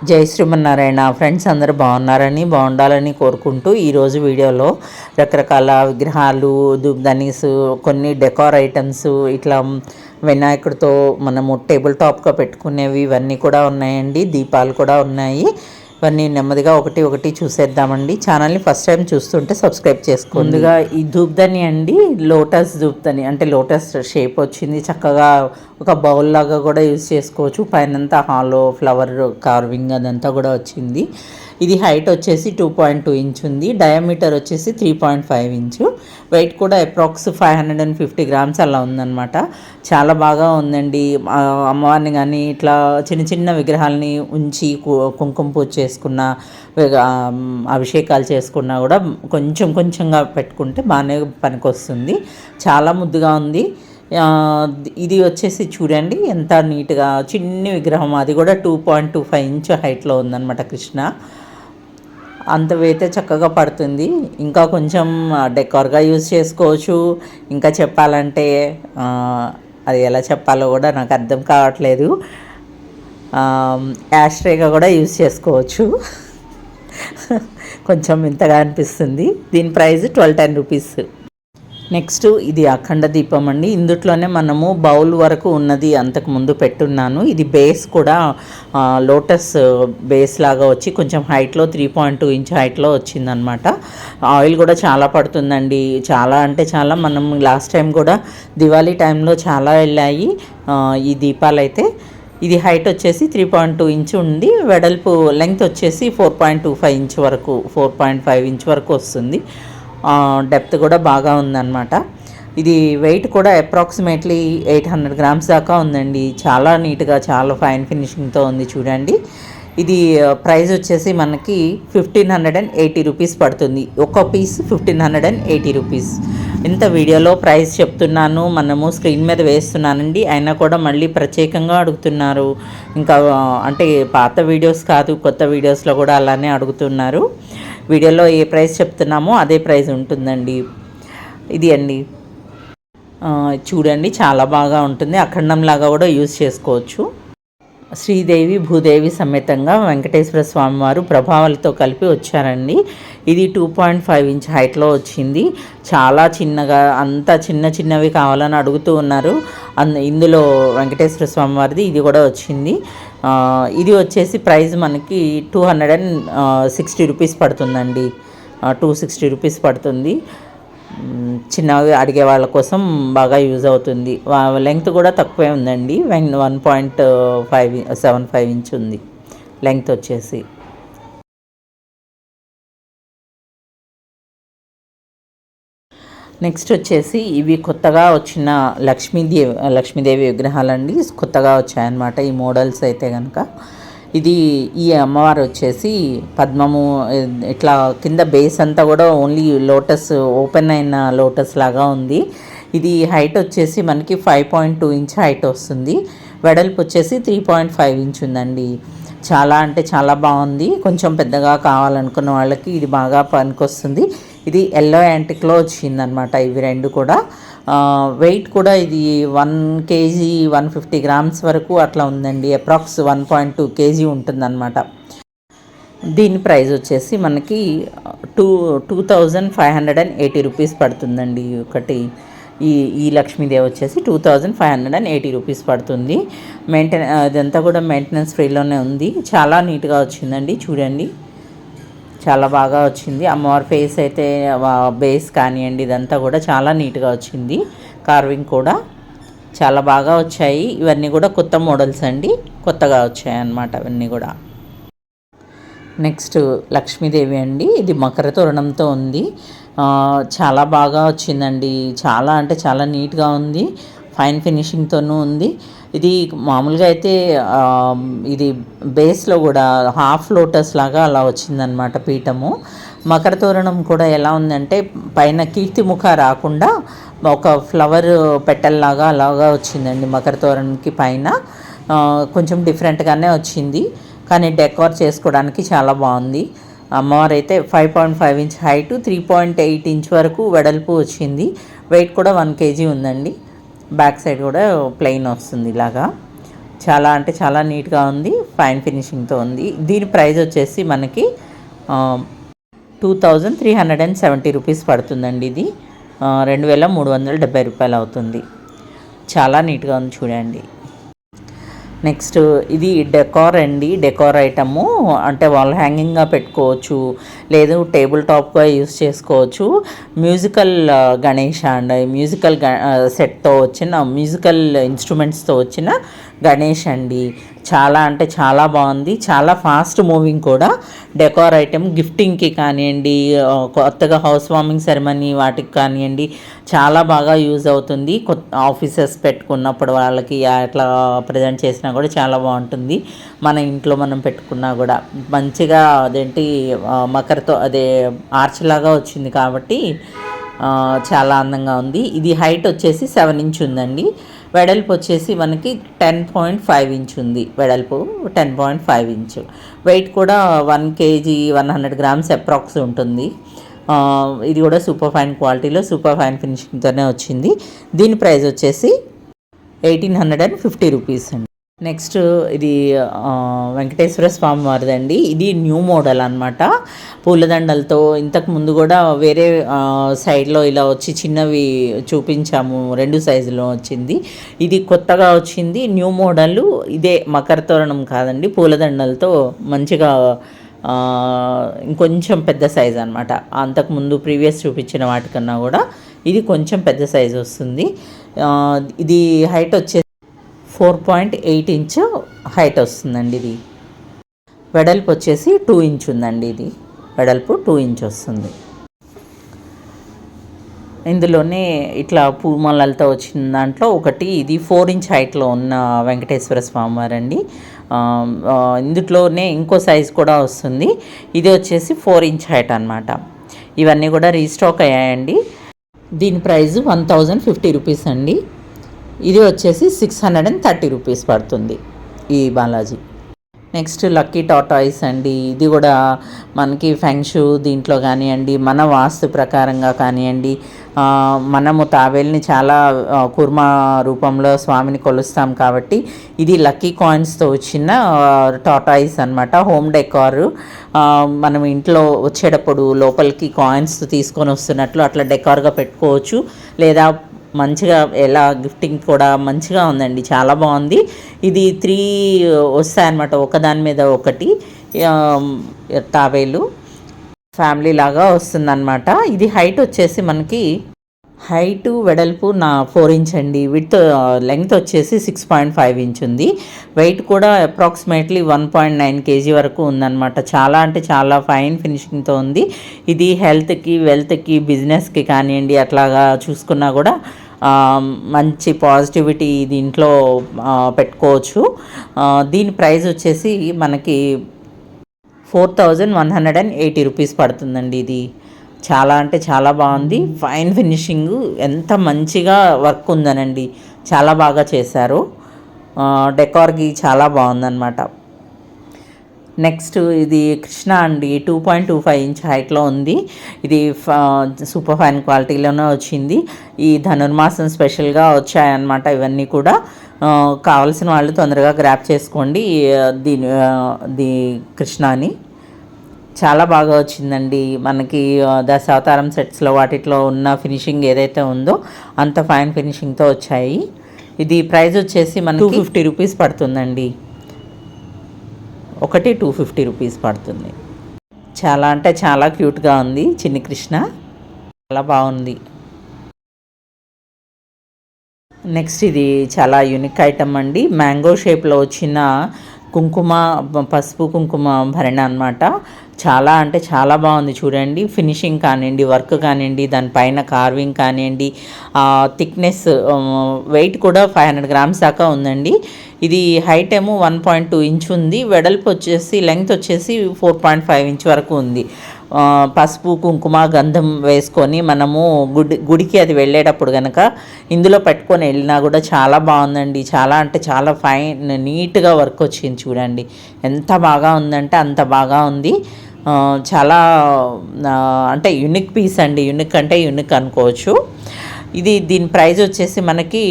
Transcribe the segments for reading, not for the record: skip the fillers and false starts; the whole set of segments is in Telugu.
జై శ్రీమన్నారాయణ. ఫ్రెండ్స్ అందరూ బాగుండాలని కోరుకుంటూ ఈరోజు వీడియోలో రకరకాల విగ్రహాలు, ధూప్‌దనీస్, కొన్ని డెకార్ ఐటమ్స్, ఇట్లా వినాయకుడితో మనము టేబుల్ టాప్గా పెట్టుకునేవి ఇవన్నీ కూడా ఉన్నాయండి. దీపాలు కూడా ఉన్నాయి. ఇవన్నీ నెమ్మదిగా ఒకటి ఒకటి చూసేద్దామండి. ఛానల్ని ఫస్ట్ టైం చూస్తుంటే సబ్స్క్రైబ్ చేసుకోండి. ముందుగా ఈ ధూప్‌దని అండి, లోటస్ ధూప్‌దని, అంటే లోటస్ షేప్ వచ్చింది. చక్కగా ఒక బౌల్ లాగా కూడా యూజ్ చేసుకోవచ్చు. పైనంతా హాలో ఫ్లవర్ కార్వింగ్ అదంతా కూడా వచ్చింది. ఇది హైట్ వచ్చేసి 2.2 ఇంచ్ ఉంది. డయామీటర్ వచ్చేసి 3.5 ఇంచు. వెయిట్ కూడా అప్రాక్స్ 550 గ్రామ్స్ అలా ఉందన్నమాట. చాలా బాగా ఉందండి. అమ్మవారిని కానీ ఇట్లా చిన్న చిన్న విగ్రహాలని ఉంచి కుంకుమ పూజ చేసుకున్న, అభిషేకాలు చేసుకున్నా కూడా కొంచెం కొంచెంగా పెట్టుకుంటే బాగానే పనికొస్తుంది. చాలా ముద్దుగా ఉంది. ఇది వచ్చేసి చూడండి ఎంత నీట్గా చిన్ని విగ్రహం, అది కూడా 2.25 ఇంచ్ హైట్లో ఉందన్నమాట. కృష్ణ అంత వేతే చక్కగా పడుతుంది. ఇంకా కొంచెం డెకార్గా యూజ్ చేసుకోవచ్చు. ఇంకా చెప్పాలంటే అది ఎలా చెప్పాలో కూడా నాకు అర్థం కావట్లేదు. యాస్ట్రేగా కూడా యూజ్ చేసుకోవచ్చు. కొంచెం ఇంతగా అనిపిస్తుంది. దీని ప్రైస్ 1210 రూపీస్. నెక్స్ట్ ఇది అఖండ దీపం అండి. ఇందుట్లోనే మనము బౌల్ వరకు ఉన్నది అంతకుముందు పెట్టున్నాను. ఇది బేస్ కూడా లోటస్ బేస్ లాగా వచ్చి కొంచెం హైట్లో 3.2 ఇంచ్ హైట్లో వచ్చిందనమాట. ఆయిల్ కూడా చాలా పడుతుందండి. చాలా అంటే చాలా. మనం లాస్ట్ టైం కూడా దివాళీ టైంలో చాలా వెళ్ళాయి ఈ దీపాలు అయితే. ఇది హైట్ వచ్చేసి 3.2 ఇంచ్ ఉంది. వెడల్పు లెంగ్త్ వచ్చేసి 4.25 ఇంచ్ వరకు, 4.5 ఇంచ్ వరకు వస్తుంది. డెప్త్ కూడా బాగా ఉందన్నమాట. ఇది వెయిట్ కూడా అప్రాక్సిమేట్లీ 800 గ్రామ్స్ దాకా ఉందండి. చాలా నీట్గా, చాలా ఫైన్ ఫినిషింగ్తో ఉంది చూడండి. ఇది ప్రైస్ వచ్చేసి మనకి 1580 రూపీస్ పడుతుంది. ఒక పీస్ 1580 రూపీస్. ఇంత వీడియోలో ప్రైస్ చెప్తున్నాను, మనము స్క్రీన్ మీద వేస్తున్నానండి. అయినా కూడా మళ్ళీ ప్రత్యేకంగా అడుగుతున్నారు. ఇంకా అంటే పాత వీడియోస్ కాదు, కొత్త వీడియోస్లో కూడా అలానే అడుగుతున్నారు. వీడియోలో ఏ ప్రైస్ చెప్తున్నామో అదే ప్రైస్ ఉంటుందండి. ఇది అండి చూడండి, చాలా బాగా ఉంటుంది. అఖండంలాగా కూడా యూజ్ చేసుకోవచ్చు. శ్రీదేవి భూదేవి సమేతంగా వెంకటేశ్వర స్వామి వారు ప్రభావాలతో కలిపి వచ్చారండి. ఇది 2.5 ఇంచ్ హైట్లో వచ్చింది. చాలా చిన్నగా, అంతా చిన్నవి కావాలని అడుగుతూ ఉన్నారు. ఇందులో వెంకటేశ్వర స్వామి వారిది ఇది కూడా వచ్చింది. ఇది వచ్చేసి ప్రైస్ మనకి 260 రూపీస్ పడుతుందండి. 260 రూపీస్ పడుతుంది. చిన్నవి అడిగే వాళ్ళ కోసం బాగా యూజ్ అవుతుంది. లెంగ్త్ కూడా తక్కువే ఉందండి. 1.75 ఇంచ్ ఉంది లెంగ్త్ వచ్చేసి. నెక్స్ట్ వచ్చేసి ఇవి కొత్తగా వచ్చిన లక్ష్మీదేవి విగ్రహాలండి. కొత్తగా వచ్చాయన్నమాట ఈ మోడల్స్ అయితే కనుక. ఈ అమ్మవారు వచ్చేసి పద్మము, ఇట్లా కింద బేస్ అంతా కూడా ఓన్లీ లోటస్, ఓపెన్ అయిన లోటస్ లాగా ఉంది. ఇది హైట్ వచ్చేసి మనకి 5.2 ఇంచ్ హైట్ వస్తుంది. వెడల్పు వచ్చేసి 3.5 ఇంచ్ ఉందండి. చాలా అంటే చాలా బాగుంది. కొంచెం పెద్దగా కావాలనుకున్న వాళ్ళకి ఇది బాగా పనికొస్తుంది. ఇది ఎల్లో యాంటిక్లో వచ్చిందనమాట ఇవి రెండు కూడా. వెయిట్ కూడా ఇది 1 కేజీ 150 గ్రామ్స్ వరకు అట్లా ఉందండి. అప్రాక్స్ 1.2 కేజీ ఉంటుందన్నమాట. దీని ప్రైస్ వచ్చేసి మనకి 2580 రూపీస్ పడుతుందండి. ఒకటి ఈ లక్ష్మీదేవి వచ్చేసి 2580 రూపీస్ పడుతుంది. ఇదంతా కూడా మెయింటెనెన్స్ ఫ్రీలోనే ఉంది. చాలా నీట్గా వచ్చిందండి చూడండి, చాలా బాగా వచ్చింది. అమ్మవారి ఫేస్ అయితే బేస్ కానివ్వండి, ఇదంతా కూడా చాలా నీట్గా వచ్చింది. కార్వింగ్ కూడా చాలా బాగా వచ్చాయి. ఇవన్నీ కూడా కొత్త మోడల్స్ అండి, కొత్తగా వచ్చాయి అన్నమాట ఇవన్నీ కూడా. నెక్స్ట్ లక్ష్మీదేవి అండి. ఇది మకర తోరణంతో ఉంది. చాలా బాగా వచ్చిందండి. చాలా అంటే చాలా నీట్గా ఉంది. ఫైన్ ఫినిషింగ్తోనూ ఉంది. ఇది మామూలుగా అయితే ఇది బేస్లో కూడా హాఫ్ లోటస్ లాగా అలా వచ్చిందనమాట పీఠము. మకర తోరణం కూడా ఎలా ఉందంటే పైన కీర్తిముఖ రాకుండా ఒక ఫ్లవర్ పెటల్లాగా అలాగా వచ్చిందండి మకర తోరణంకి పైన. కొంచెం డిఫరెంట్గానే వచ్చింది, కానీ డెకార్ చేసుకోవడానికి చాలా బాగుంది. అమ్మవారు అయితే 5.5 ఇంచ్ హైటు, 3.8 ఇంచ్ వరకు వెడల్పు వచ్చింది. వెయిట్ కూడా 1 కేజీ ఉందండి. బ్యాక్ సైడ్ కూడా ప్లెయిన్ వస్తుంది ఇలాగా. చాలా అంటే చాలా నీట్గా ఉంది, ఫైన్ ఫినిషింగ్తో ఉంది. దీని ప్రైస్ వచ్చేసి మనకి 2370 రూపీస్ పడుతుందండి. ఇది 2370 రూపాయలు అవుతుంది. చాలా నీట్గా ఉంది చూడండి. నెక్స్ట్ ఇది డెకార్ అండి, డెకార్ ఐటము. అంటే వాల్ హ్యాంగింగ్గా పెట్టుకోవచ్చు, లేదు టేబుల్ టాప్గా యూస్ చేసుకోవచ్చు. మ్యూజికల్ గణేష్ అండ్ మ్యూజికల్ సెట్తో వచ్చిన మ్యూజికల్ ఇన్స్ట్రుమెంట్స్తో వచ్చిన గణేష్ అండి. చాలా అంటే చాలా బాగుంది, చాలా ఫాస్ట్ మూవింగ్ కూడా. డెకార్ ఐటెం గిఫ్టింగ్కి కానివ్వండి, కొత్తగా హౌస్ వార్మింగ్ సెరమనీ వాటికి కానివ్వండి చాలా బాగా యూజ్ అవుతుంది. ఆఫీసెస్ పెట్టుకున్నప్పుడు వాళ్ళకి అట్లా ప్రజెంట్ చేసినా కూడా చాలా బాగుంటుంది. మన ఇంట్లో మనం పెట్టుకున్నా కూడా మంచిగా అదేంటి మకరతో అదే ఆర్చ్ లాగా వచ్చింది కాబట్టి చాలా అందంగా ఉంది. ఇది హైట్ వచ్చేసి 7 ఇంచ్ ఉందండి. వెడల్పు వచ్చేసి మనకి 10.5 ఇంచ్ ఉంది. వెడల్పు 10.5 ఇంచ్. వెయిట్ కూడా 1 kg 100 grams అప్రాక్స్ ఉంటుంది. ఇది కూడా సూపర్ ఫైన్ క్వాలిటీలో సూపర్ ఫైన్ ఫినిషింగ్తోనే వచ్చింది. దీని ప్రైస్ వచ్చేసి 1850 రూపీస్ అండి. నెక్స్ట్ ఇది వెంకటేశ్వర స్వామి వారిదండి. ఇది న్యూ మోడల్ అనమాట, పూలదండలతో. ఇంతకు ముందు కూడా వేరే సైడ్లో ఇలా వచ్చి చిన్నవి చూపించాము, 2 సైజులో వచ్చింది. ఇది కొత్తగా వచ్చింది న్యూ మోడల్. ఇదే మకర తోరణం కాదండి, పూలదండలతో మంచిగా ఇంకొంచెం పెద్ద సైజ్ అనమాట. అంతకుముందు ప్రీవియస్ చూపించిన వాటికన్నా కూడా ఇది కొంచెం పెద్ద సైజ్ వస్తుంది. ఇది హైట్ వచ్చేసి 4.8 ఇంచ్ హైట్ వస్తుందండి. ఇది వెడల్పు వచ్చేసి 2 ఇంచ్ ఉందండి. ఇది వెడల్పు 2 ఇంచ్ వస్తుంది. ఇందులోనే ఇట్లా పూమాలలతో వచ్చిన దాంట్లో ఒకటి ఇది 4 ఇంచ్ హైట్లో ఉన్న వెంకటేశ్వర స్వామి వారండి. ఇందులోనే ఇంకో సైజ్ కూడా వస్తుంది. ఇది వచ్చేసి 4 ఇంచ్ హైట్ అనమాట. ఇవన్నీ కూడా రీస్టాక్ అయ్యాయండి. దీని ప్రైస్ 1050 రూపీస్ అండి. ఇది వచ్చేసి 630 రూపీస్ పడుతుంది ఈ బాలాజీ. నెక్స్ట్ లక్కీ టాటాయిస్ అండి. ఇది కూడా మనకి ఫెంగ్షూ దీంట్లో కానివ్వండి, మన వాస్తు ప్రకారంగా కానివ్వండి, మనము తాబేల్ని చాలా కుర్మా రూపంలో స్వామిని కొలుస్తాం కాబట్టి ఇది లక్కీ కాయిన్స్తో వచ్చిన టాటాయిస్ అనమాట. Home decor. మనం ఇంట్లో వచ్చేటప్పుడు లోపలికి కాయిన్స్ తీసుకొని వస్తున్నట్లు అట్లా డెకార్గా పెట్టుకోవచ్చు, లేదా మంచిగా ఎలా గిఫ్టింగ్ కూడా మంచిగా ఉందండి, చాలా బాగుంది. ఇది 3 వస్తాయన్నమాట, ఒకదాని మీద ఒకటి తాబేలు ఫ్యామిలీ లాగా వస్తుందన్నమాట. ఇది హైట్ వచ్చేసి మనకి హైటు వెడల్పు 4 ఇంచ్ అండి. విత్ లెంగ్త్ వచ్చేసి 6.5 ఇంచ్ ఉంది. వెయిట్ కూడా అప్రాక్సిమేట్లీ 1.9 kg వరకు ఉందన్నమాట. చాలా అంటే చాలా ఫైన్ ఫినిషింగ్తో ఉంది. ఇది హెల్త్కి, వెల్త్కి, బిజినెస్కి కానివ్వండి అట్లాగా చూసుకున్నా కూడా మంచి పాజిటివిటీ దీంట్లో పెట్టుకోవచ్చు. దీని ప్రైస్ వచ్చేసి మనకి 4180 రూపీస్ పడుతుందండి. ఇది చాలా అంటే చాలా బాగుంది, ఫైన్ ఫినిషింగ్, ఎంత మంచిగా వర్క్ ఉందనండి, చాలా బాగా చేశారు. డెకార్కి చాలా బాగుందన్నమాట. నెక్స్ట్ ఇది కృష్ణ అండి, 2.25 ఇంచ్ హైట్లో ఉంది. ఇది సూపర్ ఫైన్ క్వాలిటీలోనే వచ్చింది. ఈ ధనుర్మాసం స్పెషల్గా వచ్చాయన్నమాట. ఇవన్నీ కూడా కావాల్సిన వాళ్ళు తొందరగా గ్రాప్ చేసుకోండి దీ కృష్ణని. చాలా బాగా వచ్చిందండి. మనకి దశావతారం సెట్స్లో వాటిలో ఉన్న ఫినిషింగ్ ఏదైతే ఉందో అంత ఫైన్ ఫినిషింగ్తో వచ్చాయి. ఇది ప్రైస్ వచ్చేసి మనకి 250 రూపీస్ పడుతుందండి. ఒకటి 250 రూపీస్ పడుతుంది. చాలా అంటే చాలా క్యూట్గా ఉంది చిన్ని కృష్ణ, చాలా బాగుంది. నెక్స్ట్ ఇది చాలా యూనిక్ ఐటమ్ అండి. మ్యాంగో షేప్లో వచ్చిన కుంకుమ, పసుపు కుంకుమ భరణ అనమాట. చాలా అంటే చాలా బాగుంది చూడండి. ఫినిషింగ్ కానివ్వండి, వర్క్ కానివ్వండి, దానిపైన కార్వింగ్ కానివ్వండి, థిక్నెస్, వెయిట్ కూడా 500 grams దాకా ఉందండి. ఇది హైట్ ఏమో 1.2 ఇంచ్ ఉంది. వెడల్పు వచ్చేసి లెంగ్త్ వచ్చేసి 4.5 ఇంచ్ వరకు ఉంది. పసుపు కుంకుమ గంధం వేసుకొని మనము గుడికి అది వెళ్ళేటప్పుడు కనుక ఇందులో పెట్టుకొని వెళ్ళినా కూడా చాలా బాగుందండి. చాలా అంటే చాలా ఫైన్ నీట్గా వర్క్ వచ్చింది చూడండి. ఎంత బాగా ఉందంటే అంత బాగా ఉంది. చాలా అంటే యూనిక్ పీస్ అండి. యూనిక్ అంటే యూనిక్ అనుకోవచ్చు. దీని ప్రైస్ వచ్చేసి మనకి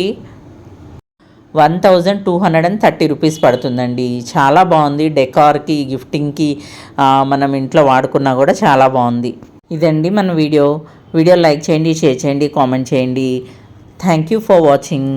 1230 రూపీస్ పడుతుందండి. చాలా బాగుంది. డెకార్కి, గిఫ్టింగ్కి మనం ఇంట్లో వాడుకున్నా కూడా చాలా బాగుంది. ఇదండి మన వీడియో లైక్ చేయండి, షేర్ చేయండి, కామెంట్ చేయండి. Thank you for watching.